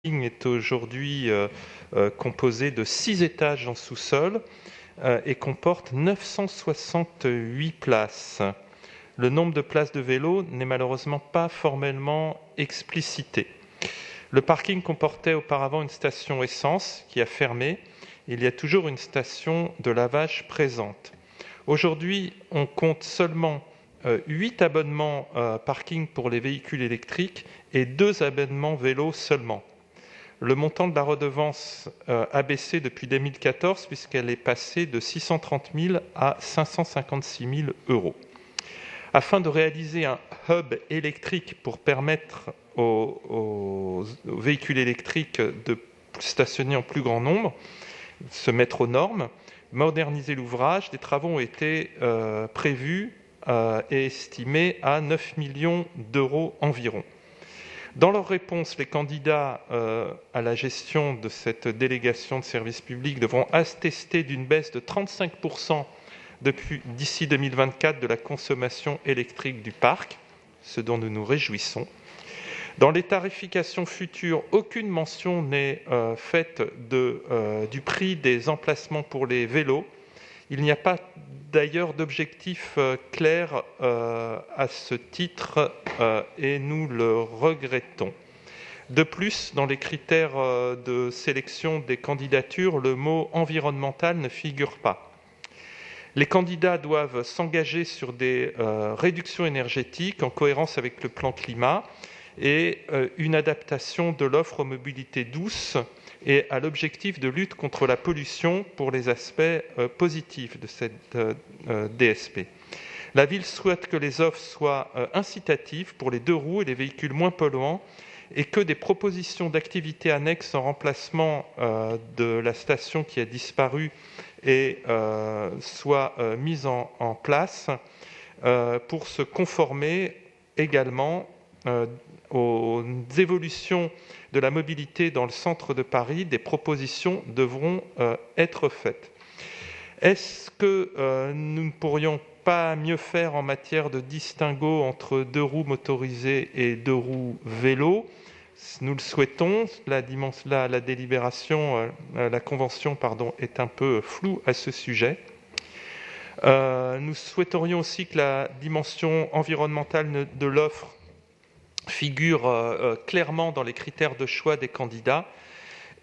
est aujourd'hui composé de 6 étages en sous-sol et comporte 968 places. Le nombre de places de vélo n'est malheureusement pas formellement explicité. Le parking comportait auparavant une station essence qui a fermé. Il y a toujours une station de lavage présente. Aujourd'hui, on compte seulement 8 abonnements parking pour les véhicules électriques et 2 abonnements vélo seulement. Le montant de la redevance a baissé depuis 2014 puisqu'elle est passée de 630 000 à 556 000 euros. Afin de réaliser un hub électrique pour permettre aux véhicules électriques de stationner en plus grand nombre, se mettre aux normes, moderniser l'ouvrage, des travaux ont été prévus et estimés à 9 millions d'euros environ. Dans leur réponse, les candidats à la gestion de cette délégation de service public devront attester d'une baisse de 35% d'ici 2024 de la consommation électrique du parc, ce dont nous nous réjouissons. Dans les tarifications futures, aucune mention n'est faite du prix des emplacements pour les vélos. Il n'y a pas d'ailleurs d'objectif clair à ce titre et nous le regrettons. De plus, dans les critères de sélection des candidatures, le mot environnemental ne figure pas. Les candidats doivent s'engager sur des réductions énergétiques en cohérence avec le plan climat et une adaptation de l'offre aux mobilités douces et à l'objectif de lutte contre la pollution pour les aspects positifs de cette DSP. La ville souhaite que les offres soient incitatives pour les 2 roues et les véhicules moins polluants et que des propositions d'activités annexes en remplacement de la station qui a disparu soient mises en place pour se conformer également aux évolutions de la mobilité dans le centre de Paris. Des propositions devront être faites. Est-ce que nous ne pourrions pas mieux faire en matière de distinguo entre 2 roues motorisées et 2 roues vélo? Nous le souhaitons. La convention est un peu floue à ce sujet. Nous souhaiterions aussi que la dimension environnementale de l'offre figure clairement dans les critères de choix des candidats.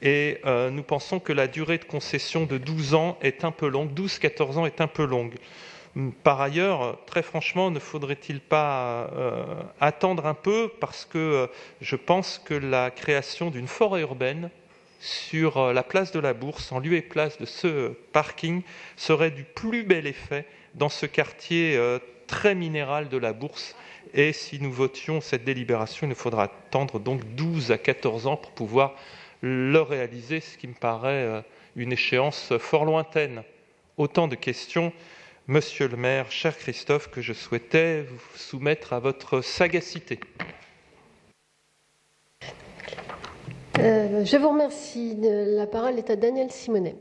Et nous pensons que la durée de concession de 12 ans est un peu longue, 12-14 ans est un peu longue. Par ailleurs, très franchement, ne faudrait-il pas attendre un peu, parce que je pense que la création d'une forêt urbaine sur la place de la Bourse, en lieu et place de ce parking, serait du plus bel effet dans ce quartier très minéral de la Bourse. Et si nous votions cette délibération, il nous faudra attendre donc 12 à 14 ans pour pouvoir le réaliser, ce qui me paraît une échéance fort lointaine. Autant de questions, Monsieur le maire, cher Christophe, que je souhaitais vous soumettre à votre sagacité. Je vous remercie. La parole est à Daniel Simonet.